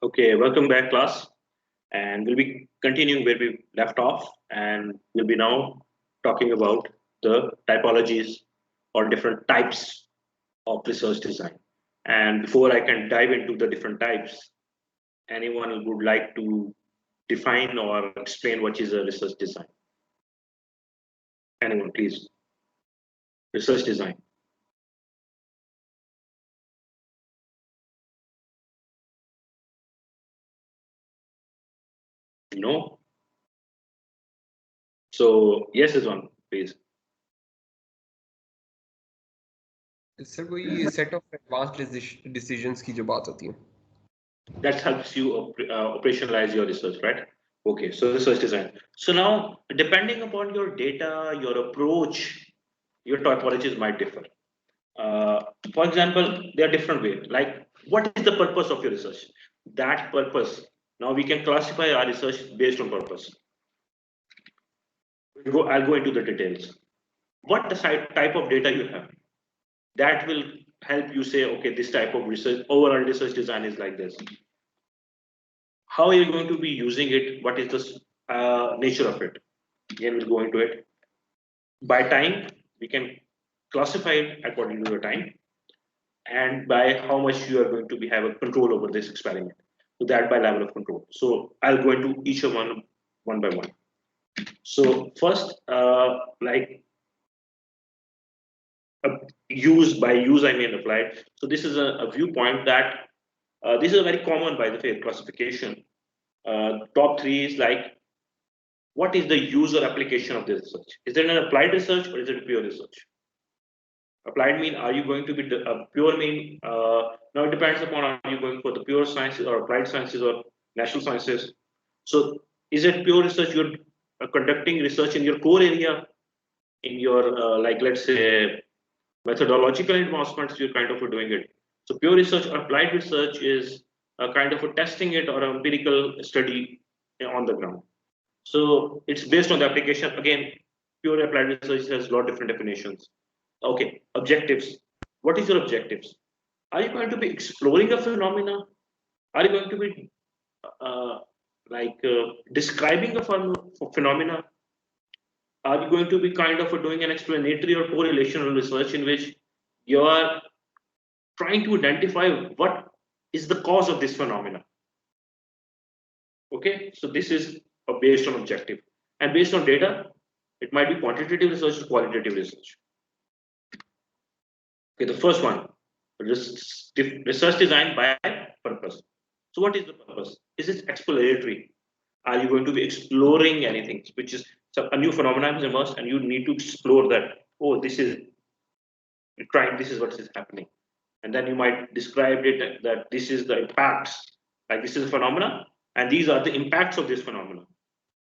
Okay, welcome back, class. And we'll be continuing where we left off, and we'll be now talking about the typologies or different types of research design. And before I can dive into the different types, anyone would like to define or explain what is a research design? Anyone, please? Research design. No? So, yes is one, please. Sir वही set of advanced decisions की जो बात होती है that helps you operationalize your research, right? Okay, so research design. So now, depending upon your data, your approach, your typologies might differ. For example, there are different ways. Like, what is the purpose of your research? That purpose. Now we can classify our research based on purpose. I'll go into the details. What the type of data you have? That will help you say, okay, this type of research, overall research design is like this. How are you going to be using it? What is the nature of it? Again, we'll go into it. By time, we can classify it according to your time, and by how much you are going to be have a control over this experiment. So that by level of control. So I'll go into each of one by one. So first, like use, by use I mean applied. So this is a viewpoint that this is a very common, by the way, classification. Top three is like, what is the user application of this research? Is it an applied research or is it pure research? Applied mean, are you going to be pure mean? Now it depends upon, are you going for the pure sciences or applied sciences or natural sciences? So is it pure research? You're conducting research in your core area, in your like, let's say, methodological advancements, you're kind of doing it. So pure research or applied research is a kind of a testing it or empirical study on the ground. So it's based on the application. Again, pure applied research has a lot of different definitions. Okay, objectives. What is your objectives? Are you going to be exploring a phenomena? Are you going to be uh, describing a phenomena? Are you going to be kind of doing an explanatory or correlational research in which you are trying to identify what is the cause of this phenomena? Okay, so this is based on objective, and based on data, it might be quantitative research or qualitative research. Okay, the first one, research design by purpose. So what is the purpose? Is it exploratory? Are you going to be exploring anything, which is a new phenomenon has emerged and you need to explore that? Oh, this is trying, this is what is happening. And then you might describe it that this is the impacts, like this is a phenomena, and these are the impacts of this phenomenon.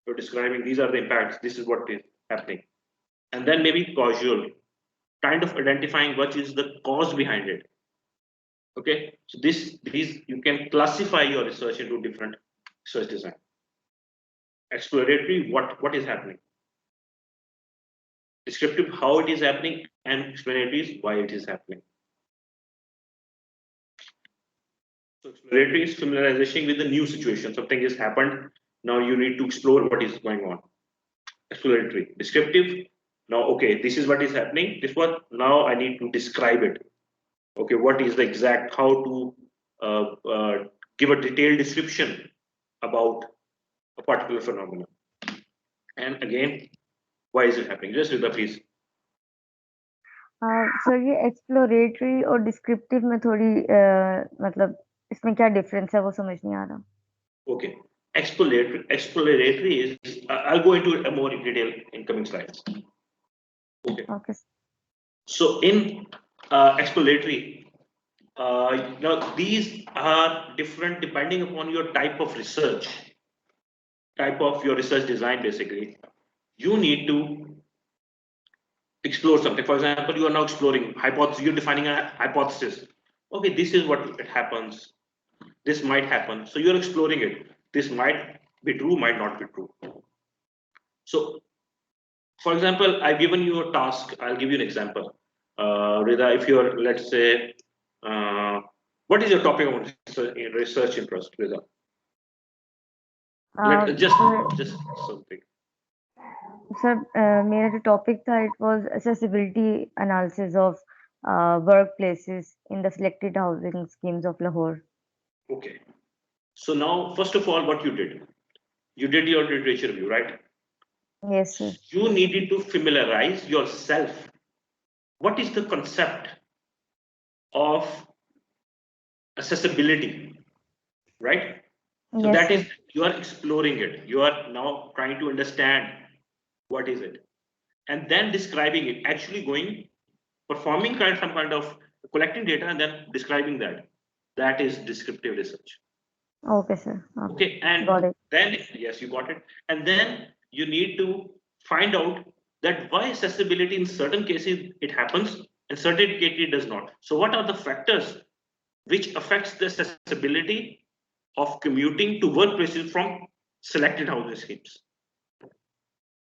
You're describing these are the impacts, this is what is happening. And then maybe causal, kind of identifying what is the cause behind it. Okay, so these you can classify your research into different research design. Exploratory, what is happening. Descriptive, how it is happening, and explanatory is why it is happening. So exploratory is familiarization with the new situation. Something has happened. Now you need to explore what is going on. Exploratory. Descriptive. Now, okay, this is what is happening. This what now I need to describe it. Okay, what is the exact, how to give a detailed description about a particular phenomenon. And again, why is it happening? Just Rita, please. Sir ये exploratory और descriptive में थोड़ी मतलब इसमें क्या difference है वो समझ नहीं आ रहा. Okay, exploratory is I'll go into it more in detail in coming slides. Okay. Okay. So in exploratory, now these are different depending upon your type of research, type of your research design. Basically, you need to explore something. For example, you are now exploring hypothesis. You're defining a hypothesis. Okay, this is what it happens. This might happen. So you're exploring it. This might be true, might not be true. So, for example, I've given you a task. I'll give you an example. Rida, if you're, let's say, What is your topic of research interest, Reza? Sir Just something. मेरा जो topic था it was accessibility analysis of workplaces in the selected housing schemes of Lahore. Okay. So now, first of all, what you did your literature review, right? Yes, sir. You needed to familiarize yourself. What is the concept of accessibility, right? So Yes, that sir. is, you are exploring it. You are now trying to understand what is it, and then describing it. Actually, performing some kind of collecting data and then describing that. That is descriptive research. Okay, sir. Okay, and got it. then yes, you got it, and then you need to find out that why accessibility in certain cases it happens and certain cases it does not. So what are the factors which affects the accessibility of commuting to workplaces from selected housing schemes?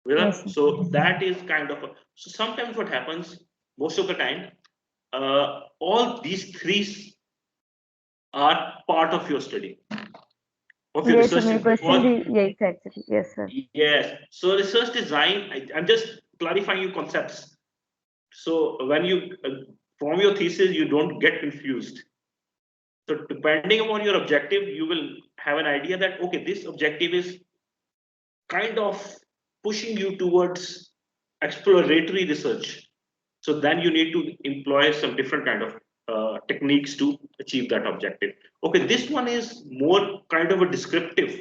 Yes, sir. So that is kind of so sometimes what happens most of the time, all these three are part of your study, of your Yes, sir. research. मेरी question भी यही था actually. Yes, sir. Yes. So research design, I'm just clarifying your concepts. So when you form your thesis, you don't get confused. So depending upon your objective, you will have an idea that, okay, this objective is kind of pushing you towards exploratory research. So then you need to employ some different kind of techniques to achieve that objective. Okay, this one is more kind of a descriptive.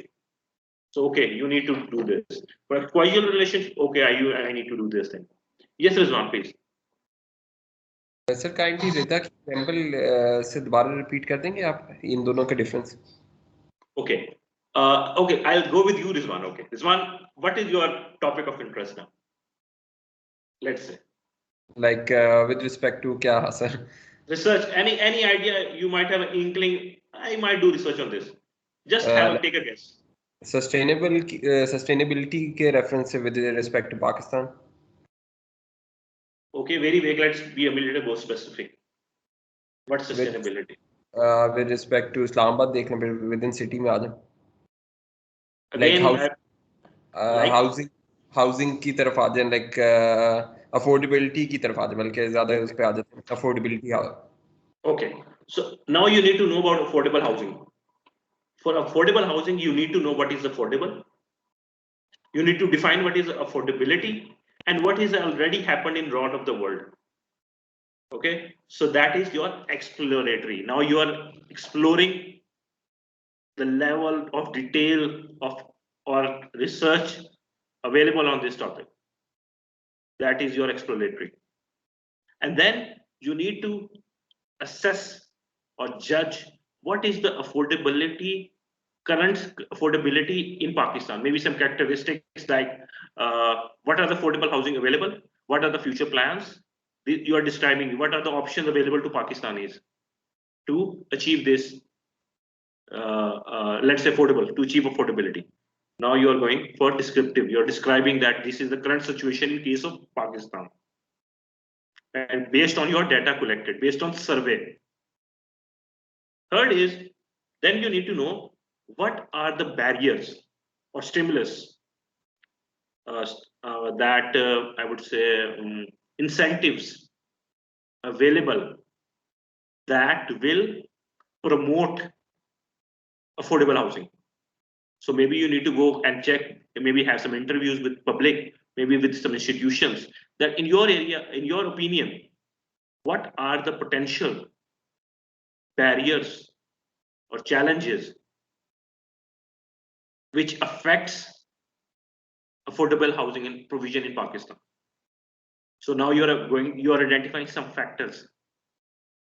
So, okay, you need to do this. But causal relationship, okay, I need to do this thing. Yes, Rizwan, please. Sir kindly रेता की example से दोबारा repeat कर देंगे आप इन दोनों का difference? Okay. Okay, I'll go with you, Rizwan. Okay, Rizwan, what is your topic of interest now? Let's say. Like with respect to क्या sir? Research. Any idea you might have an inkling? I might do research on this. Just take a guess. Sustainability के reference से with respect to Pakistan. Okay, very vague. Let's be a little more specific. What sustainability? With respect to Islamabad, देख लें within city में आ जाए. Again, like housing की तरफ आ जाए, like affordability की तरफ आ जाए, बल्कि ज़्यादा उस पे आ जाते हैं affordability. Okay, so now you need to know about affordable housing. For affordable housing, you need to know what is affordable. You need to define what is affordability and what is already happened in lot of the world. Okay, so that is your exploratory. Now you are exploring the level of detail of or research available on this topic. That is your exploratory. And then you need to assess or judge what is the current affordability in Pakistan. Maybe some characteristics like what are the affordable housing available, what are the future plans. You are describing what are the options available to Pakistanis to achieve this, let's say to achieve affordability. Now you are going for descriptive. You're describing that this is the current situation in case of Pakistan. And based on your data collected, based on survey. Third is, then you need to know what are the barriers or stimulus that I would say incentives available that will promote affordable housing. So maybe you need to go and check, maybe have some interviews with public, maybe with some institutions, that in your area, in your opinion, what are the potential barriers or challenges which affects affordable housing and provision in Pakistan. So now you are identifying some factors.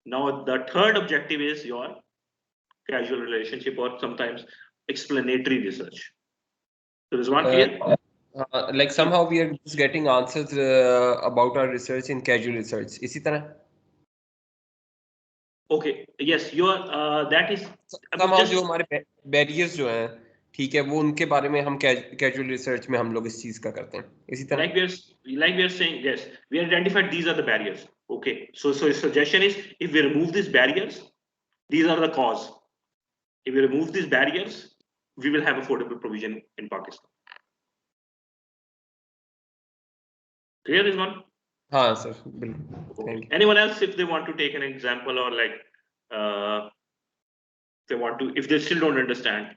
Now the third objective is your causal relationship or sometimes explanatory research. So there's one clear? Like somehow we are just getting answers about our research in causal research. इसी तरह? Okay, yes, that is somehow जो हमारे barriers जो हैं, ठीक है, वो उनके बारे में हम causal research में हम लोग इस चीज का करते हैं. इसी तरह? Like we are saying, yes, we identified these are the barriers. Okay, so suggestion is if we remove these barriers, These are the cause. If we remove these barriers, we will have affordable provision in Pakistan. Clear this one? हाँ sir बिल्कुल. Thank you. Anyone else, if they want to take an example, or like if they still don't understand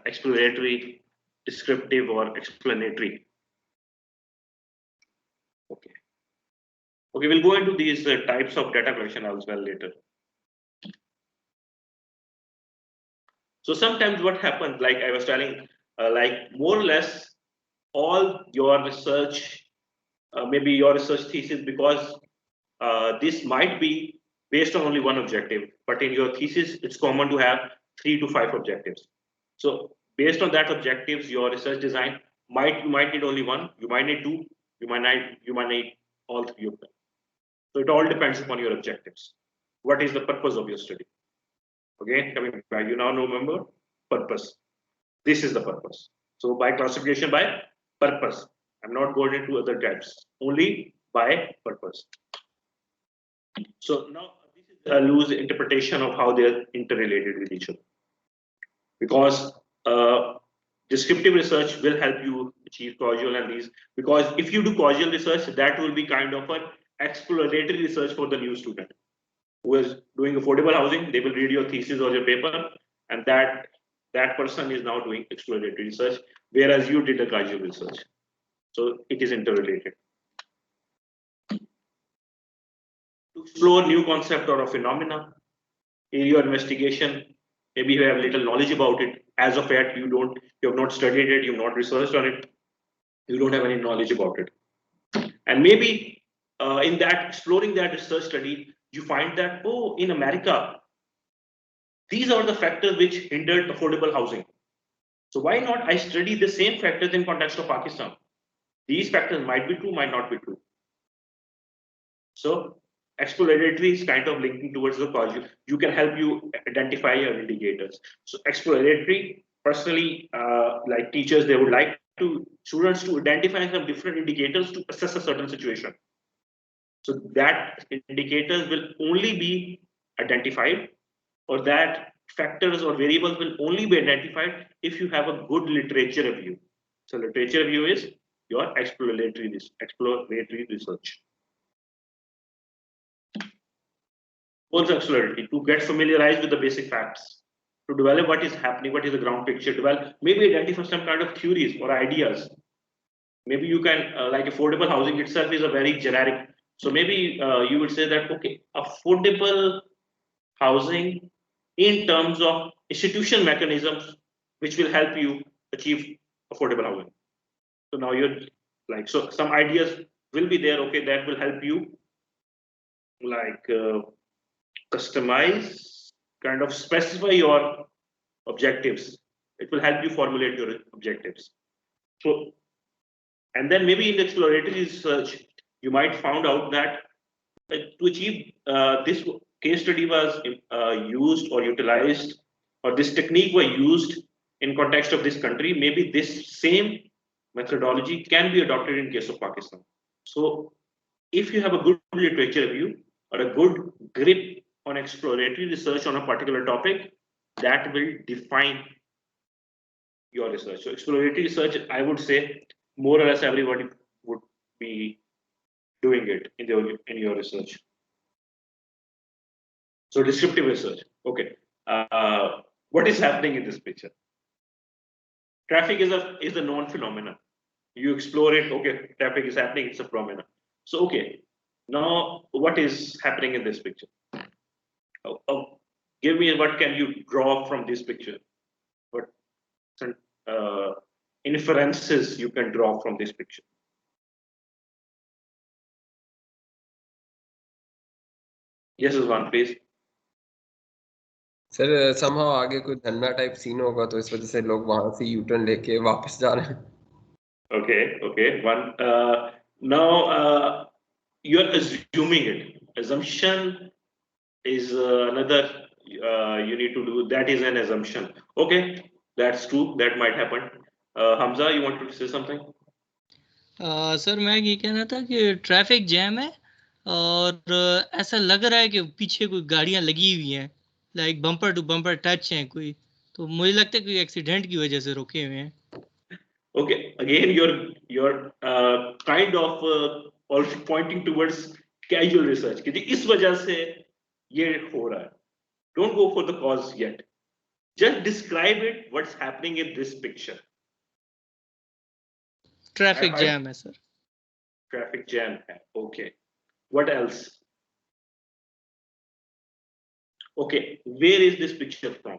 exploratory, descriptive, or explanatory. Okay, we'll go into these types of data collection as well later. So sometimes what happens, like I was telling, like more or less all your research, maybe your research thesis, because this might be based on only one objective, but in your thesis, it's common to have 3 to 5 objectives. So based on that objectives, your research design you might need only one, you might need 2, you might need all 3 of them. So it all depends upon your objectives. What is the purpose of your study? Okay, coming back, you now remember purpose. This is the purpose. So by classification by purpose, I'm not going into other types, only by purpose. So now this is a loose interpretation of how they're interrelated with each other. Because descriptive research will help you achieve causal and these. Because if you do causal research, that will be kind of an exploratory research for the new student who is doing affordable housing. They will read your thesis or your paper, and that person is now doing exploratory research, whereas you did a causal research. So it is interrelated. To explore new concept or a phenomena, area investigation, maybe you have little knowledge about it. As of yet, you have not studied it, you've not researched on it, you don't have any knowledge about it. And maybe in that exploring that research study, you find that, oh, in America, these are the factors which hindered affordable housing. So why not I study the same factors in context of Pakistan? These factors might be true, might not be true. So exploratory is kind of linking towards the causal. You can help you identify your indicators. So exploratory, personally, like teachers, they would like students to identify some different indicators to assess a certain situation. So that indicators will only be identified, or that factors or variables will only be identified if you have a good literature review. So literature review is your exploratory research. Also exploratory, to get familiarized with the basic facts, to develop what is happening, what is the ground picture, develop, maybe identify some kind of theories or ideas. Maybe you can, like affordable housing itself is a very generic. So maybe you would say that, okay, affordable housing in terms of institutional mechanisms, which will help you achieve affordable housing. So now you're like, so some ideas will be there, okay, that will help you like customize, kind of specify your objectives. It will help you formulate your objectives. So, and then maybe in the exploratory research, you might find out that to achieve this case study was used or utilized, or this technique was used in context of this country. Maybe this same methodology can be adopted in case of Pakistan. So if you have a good literature review or a good grip on exploratory research on a particular topic, that will define your research. So exploratory research, I would say, more or less everybody would be doing it in your research. So descriptive research. Okay, what is happening in this picture? Traffic is a known phenomenon. You explore it. Okay, traffic is happening. It's a phenomenon. So okay, now what is happening in this picture? Give me what can you draw from this picture? What inferences you can draw from this picture? Yes, Iswan, please. Sir somehow आगे कोई Dhanna type scene होगा तो इस वजह से लोग वहां से यूटर्न लेके वापस जा रहे हैं. Okay. One now you're assuming it. Assumption is another you need to do. That is an assumption. Okay, that's true. That might happen. Hamza, you want to say something? Sir मैं ये कहना था कि ट्रैफिक जैम है और ऐसा लग रहा है कि पीछे कोई गाड़ियां लगी हुई हैं, like bumper to bumper touch हैं कोई, तो मुझे लगता है कोई एक्सीडेंट की वजह से रुके हुए हैं। Okay, again, you're kind of also pointing towards casual research कि जी इस वजह से ये हो रहा है. Don't go for the cause yet. Just describe it. What's happening in this picture? Traffic I- jam है sir. Traffic jam. Okay. What else? Okay, where is this picture from?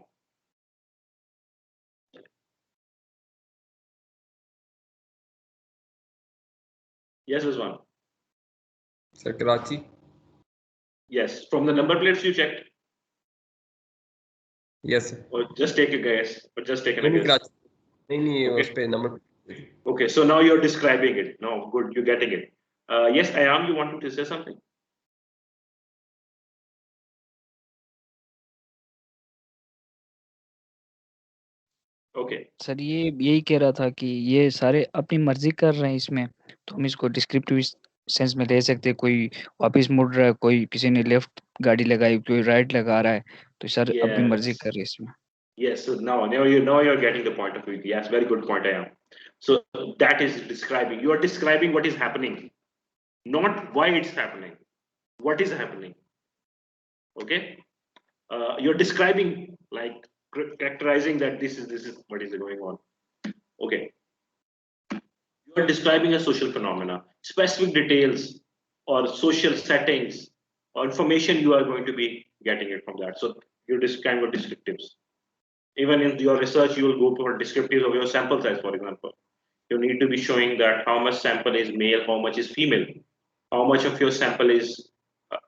Yes, Rizwan. Sir, Karachi. Yes, from the number plates you checked, Yes, sir. or just take a guess, or just take a नहीं guess. Karachi. नहीं Okay. उस पे number. Okay, so now you're describing it. No, good, you're getting it. Yes, Ayam, you wanted to say something? Okay. Sir ये यही कह रहा था कि ये सारे अपनी मर्जी कर रहे हैं इसमें, तो हम इसको डिस्क्रिप्टिव सेंस में ले सकते हैं। कोई वापस मुड़ रहा है, कोई किसी ने लेफ्ट गाड़ी लगाई, कोई राइट लगा रहा है, तो सर अपनी मर्जी Yes. कर रहे हैं इसमें। Yes, so now you're getting the point of view. Yes, very good point, Ayam. So that is describing. You are describing what is happening, not why it's happening. What is happening? Okay. You're describing, like characterizing that this is what is going on. Okay. You are describing a social phenomena, specific details or social settings or information you are going to be getting it from that. So you kind of descriptives. Even in your research, you will go for descriptives of your sample size, for example. You need to be showing that how much sample is male, how much is female, how much of your sample is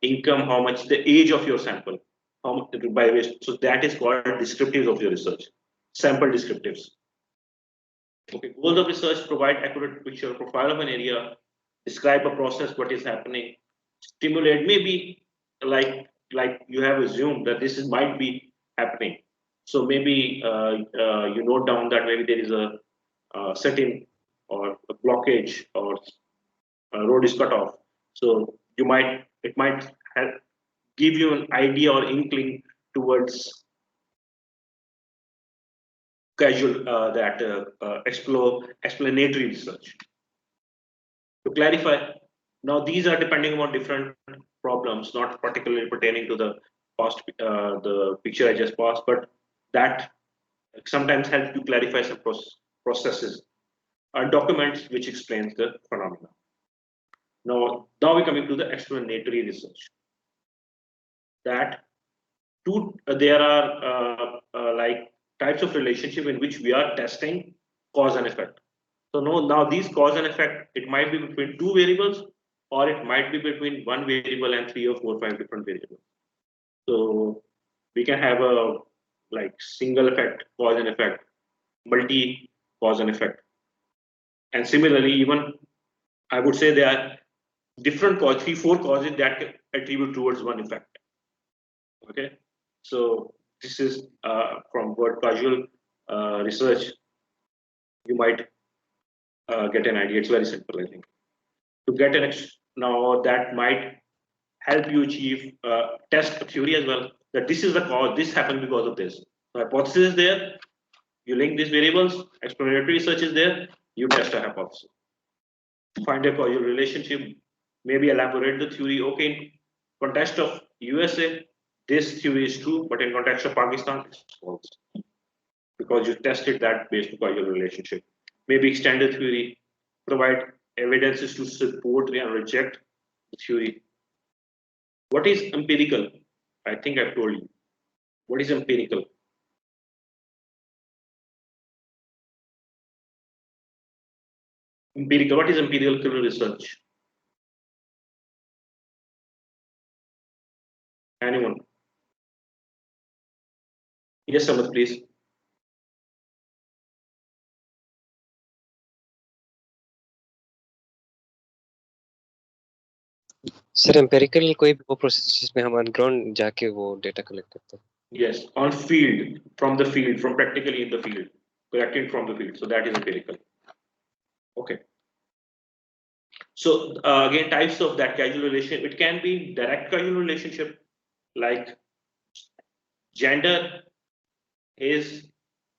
income, how much the age of your sample, how much by which. So that is called descriptives of your research, sample descriptives. Okay, goals of research: provide accurate picture profile of an area, describe a process, what is happening, stimulate. Maybe like you have assumed that this might be happening. So maybe you note down that maybe there is a setting or a blockage or a road is cut off. So it might help give you an idea or inkling towards casual explanatory research. To clarify, now these are depending on different problems, not particularly pertaining to the the picture I just passed, but that sometimes help you clarify some processes or documents which explains the phenomena. Now we're coming to the explanatory research. That there are like types of relationship in which we are testing cause and effect. So now these cause and effect, it might be between two variables, or it might be between one variable and 3 or 4 or 5 different variables. So we can have a like single effect, cause and effect, multi cause and effect. And similarly, even I would say there are different cause, 3, 4 causes that attribute towards one effect. Okay, so this is from word causal research. You might get an idea. It's very simple, I think. To get now that might help you achieve test a theory as well, that this is the cause, this happened because of this. The hypothesis is there, you link these variables, exploratory research is there, you test a hypothesis. Find a causal relationship, maybe elaborate the theory. Okay, in context of USA, this theory is true, but in context of Pakistan, it's false. Because you tested that based on causal relationship. Maybe extend the theory, provide evidences to support and reject the theory. What is empirical? I think I've told you. What is empirical? Empirical. What is empirical research? Anyone? Yes, Samad, please. Sir empirical कोई भी वो process जिसमें हम on जाके वो data collect करते हैं. Yes, on field, from the field, from practically in the field, collecting from the field. So that is empirical. Okay. So again, types of that causal relationship. It can be direct causal relationship, like gender is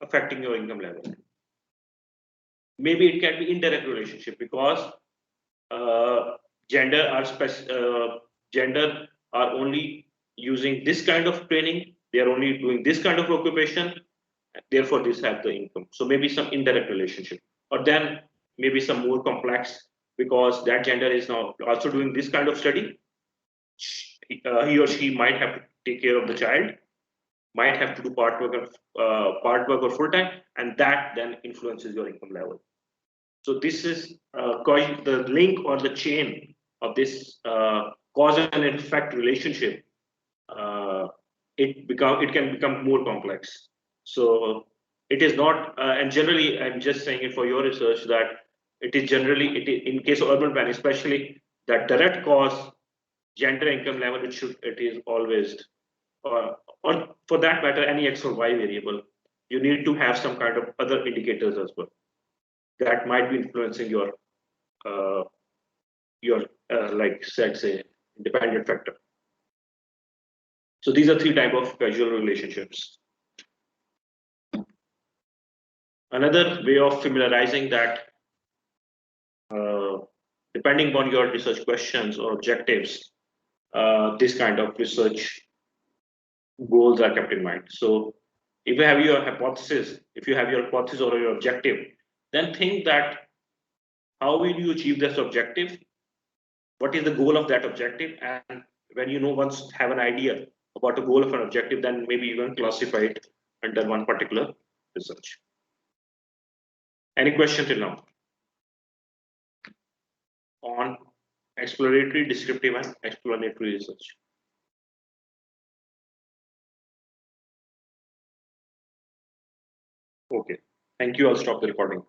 affecting your income level. Maybe it can be indirect relationship because gender are only using this kind of training. They are only doing this kind of occupation. Therefore, this have the income. So maybe some indirect relationship, or then maybe some more complex because that gender is now also doing this kind of study. He or she might have to take care of the child, might have to do part work or full time, and that then influences your income level. So this is the link or the chain of this cause and effect relationship. It can become more complex. So it is not, and generally, I'm just saying it for your research that it is generally, in case of urban planning, especially that direct cause, gender, income level, it is always, or for that matter, any X or Y variable, you need to have some kind of other indicators as well that might be influencing your like say independent factor. So these are three types of causal relationships. Another way of familiarizing that, depending upon your research questions or objectives, this kind of research goals are kept in mind. So if you have your hypothesis, or your objective, then think that how will you achieve this objective? What is the goal of that objective? And when you once have an idea about the goal of an objective, then maybe you can classify it under one particular research. Any question till now on exploratory, descriptive, and explanatory research? Okay, thank you. I'll stop the recording.